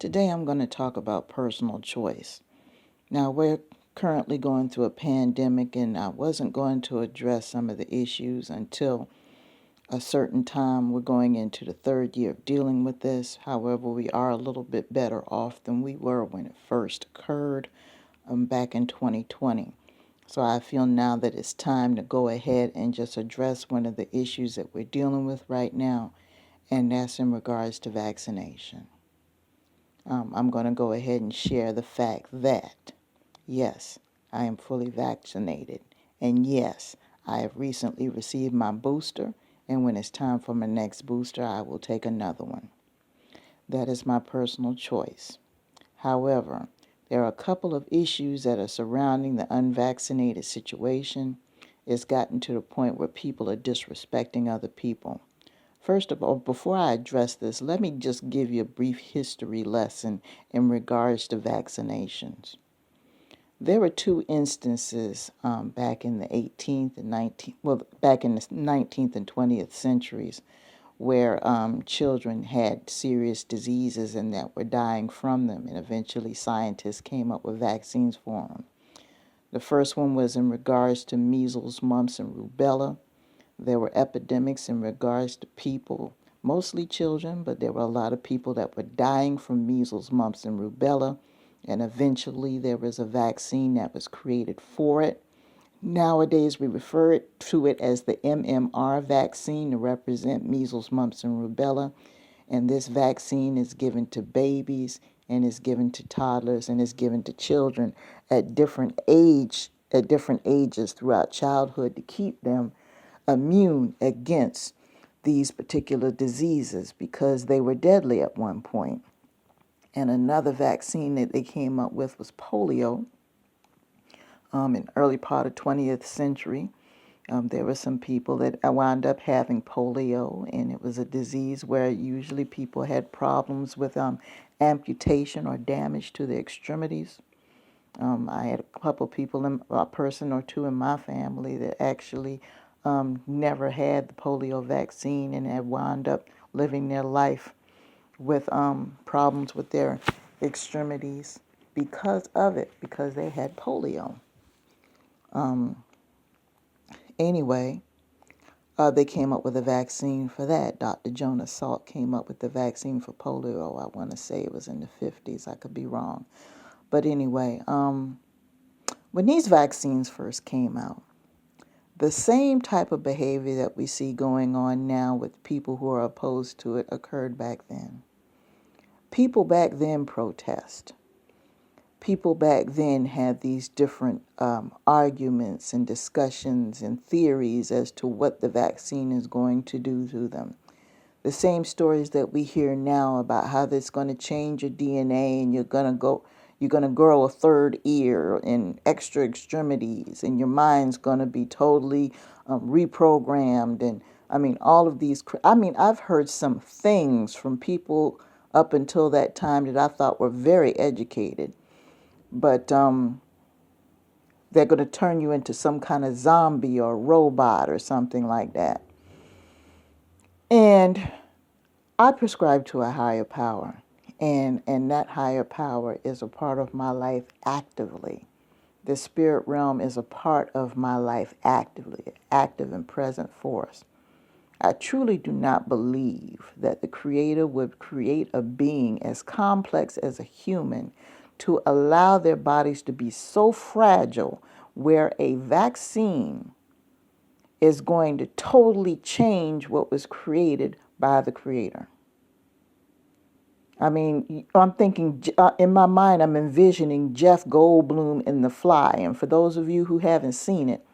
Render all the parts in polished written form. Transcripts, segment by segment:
Today I'm going to talk about personal choice. Now, we're currently going through a pandemic, and I wasn't going to address some of the issues until a certain time. We're going into the third year of dealing with this. However, we are a little bit better off than we were when it first occurred back in 2020. So I feel now that it's time to go ahead and just address one of the issues that we're dealing with right now, and that's in regards to vaccination. I'm going to go ahead and share the fact that, yes, I am fully vaccinated. And yes, I have recently received my booster. And when it's time for my next booster, I will take another one. That is my personal choice. However, there are a couple of issues that are surrounding the unvaccinated situation. It's gotten to the point where people are disrespecting other people. First of all, before I address this, let me just give you a brief history lesson in regards to vaccinations. There were two instances back in the 18th and 19th, back in the 19th and 20th centuries, where children had serious diseases and that were dying from them, and eventually scientists came up with vaccines for them. The first one was in regards to measles, mumps, and rubella. There were epidemics in regards to people, mostly children, but there were a lot of people that were dying from measles, mumps, and rubella. And eventually there was a vaccine that was created for it. Nowadays we refer to it as the MMR vaccine to represent measles, mumps, and rubella. And this vaccine is given to babies and is given to toddlers and is given to children at different ages throughout childhood to keep them immune against these particular diseases because they were deadly at one point. And another vaccine that they came up with was polio. In the early part of 20th century, there were some people that wound up having polio, and it was a disease where usually people had problems with amputation or damage to their extremities. I had a couple people, a person or two in my family that actually never had the polio vaccine and had wound up living their life with problems with their extremities because of it, because they had polio. Anyway, they came up with a vaccine for that. Dr. Jonas Salk came up with the vaccine for polio. I want to say it was in the 50s. I could be wrong. But anyway, when these vaccines first came out, the same type of behavior that we see going on now with people who are opposed to it occurred back then. People back then protest. People back then had these different arguments and discussions and theories as to what the vaccine is going to do to them. The same stories that we hear now about how it's going to change your DNA and you're going to grow a third ear and extra extremities, and your mind's going to be totally reprogrammed. And I mean, all of these, I've heard some things from people up until that time that I thought were very educated. But they're going to turn you into some kind of zombie or robot or something like that. And I prescribe to a higher power. And that higher power is a part of my life actively. The spirit realm is a part of my life actively, active and present force. I truly do not believe that the Creator would create a being as complex as a human to allow their bodies to be so fragile where a vaccine is going to totally change what was created by the Creator. I mean, I'm thinking, in my mind, I'm envisioning Jeff Goldblum in The Fly. And for those of you who haven't seen it,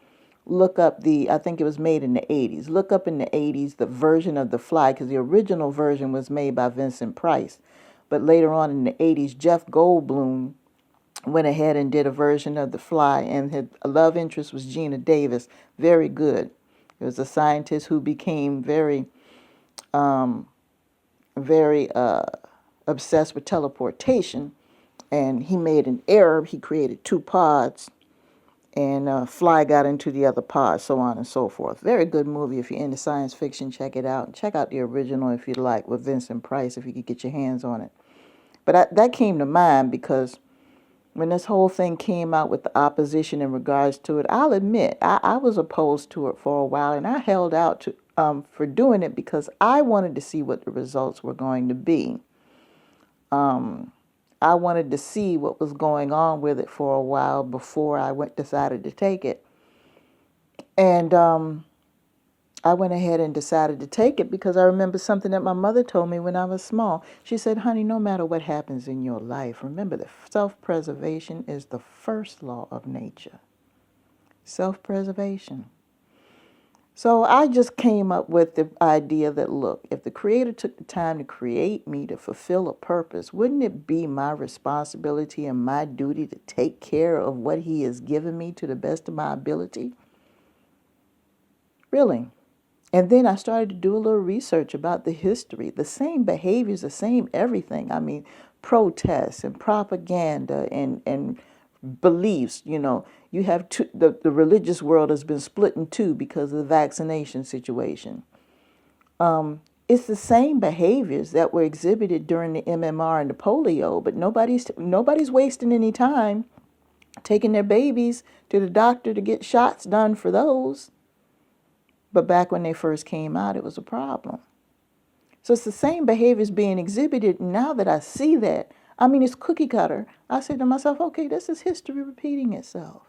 look up I think it was made in the 80s. Look up in the 80s the version of The Fly, because the original version was made by Vincent Price. But later on in the 80s, Jeff Goldblum went ahead and did a version of The Fly, and his love interest was Gina Davis. Very good. It was a scientist who became very obsessed with teleportation, and he made an error. He created two pods, and Fly got into the other pod, so on and so forth. Very good movie. If you're into science fiction, check it out. Check out the original if you like, with Vincent Price, if you could get your hands on it. But that came to mind because when this whole thing came out with the opposition in regards to it, I'll admit I was opposed to it for a while, and I held out to for doing it because I wanted to see what the results were going to be. I wanted to see what was going on with it for a while before I decided to take it. And I went ahead and decided to take it because I remember something that my mother told me when I was small. She said, honey, no matter what happens in your life, remember that self-preservation is the first law of nature. Self-preservation. So I just came up with the idea that, look, if the Creator took the time to create me to fulfill a purpose, wouldn't it be my responsibility and my duty to take care of what He has given me to the best of my ability? Really. And then I started to do a little research about the history, the same behaviors, the same everything. I mean, protests and propaganda and beliefs. You have the religious world has been split in two because of the vaccination situation. It's the same behaviors that were exhibited during the MMR and the polio, but nobody's wasting any time taking their babies to the doctor to get shots done for those. But back when they first came out, it was a problem. So it's the same behaviors being exhibited. Now that I see that, I mean, it's cookie cutter. I said to myself, okay, this is history repeating itself.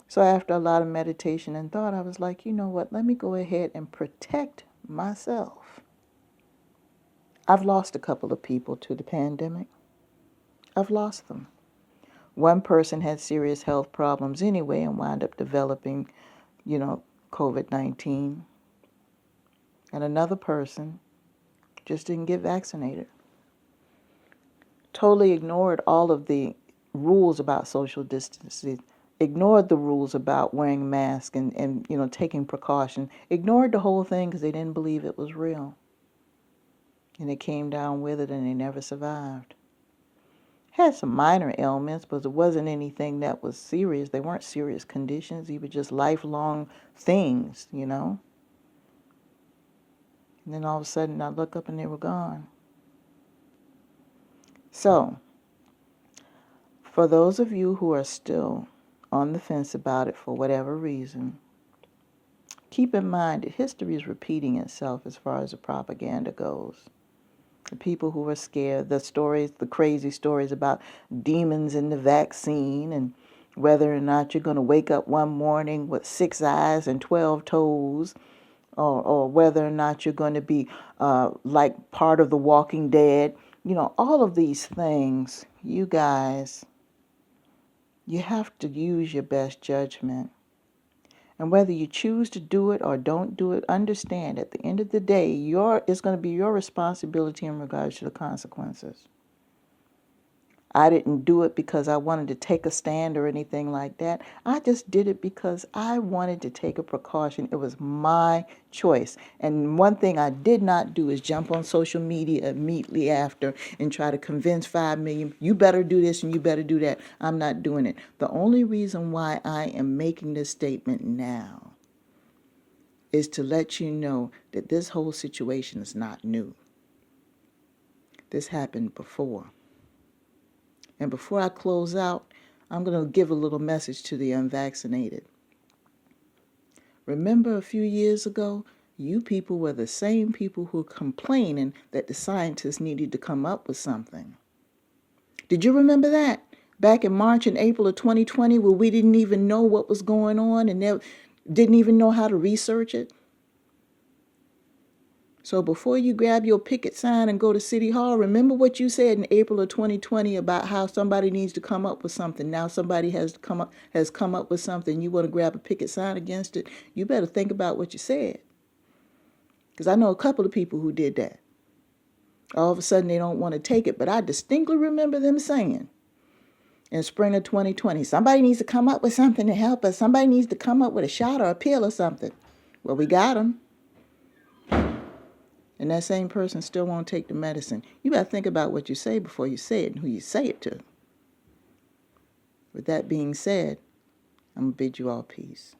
So after a lot of meditation and thought, I was like, you know what? Let me go ahead and protect myself. I've lost a couple of people to the pandemic. I've lost them. One person had serious health problems anyway and wound up developing, COVID-19. And another person just didn't get vaccinated. Totally ignored all of the rules about social distancing, ignored the rules about wearing masks and taking precautions, ignored the whole thing because they didn't believe it was real. And they came down with it and they never survived. Had some minor ailments, but it wasn't anything that was serious. They weren't serious conditions. They were just lifelong things, And then all of a sudden I look up and they were gone. So, for those of you who are still on the fence about it for whatever reason, keep in mind that history is repeating itself as far as the propaganda goes. The people who are scared, the crazy stories about demons in the vaccine and whether or not you're going to wake up one morning with 6 eyes and 12 toes, or whether or not you're going to be like part of the Walking Dead. All of these things, you guys, you have to use your best judgment. And whether you choose to do it or don't do it, understand at the end of the day, it's going to be your responsibility in regards to the consequences. I didn't do it because I wanted to take a stand or anything like that. I just did it because I wanted to take a precaution. It was my choice. And one thing I did not do is jump on social media immediately after and try to convince 5 million, you better do this and you better do that. I'm not doing it. The only reason why I am making this statement now is to let you know that this whole situation is not new. This happened before. And before I close out, I'm going to give a little message to the unvaccinated. Remember a few years ago, you people were the same people who were complaining that the scientists needed to come up with something. Did you remember that? Back in March and April of 2020, where we didn't even know what was going on and didn't even know how to research it? So before you grab your picket sign and go to City Hall, remember what you said in April of 2020 about how somebody needs to come up with something. Now somebody has come up with something. You want to grab a picket sign against it. You better think about what you said. Because I know a couple of people who did that. All of a sudden they don't want to take it. But I distinctly remember them saying in spring of 2020, somebody needs to come up with something to help us. Somebody needs to come up with a shot or a pill or something. Well, we got them. And that same person still won't take the medicine. You better think about what you say before you say it and who you say it to. With that being said, I'm going to bid you all peace.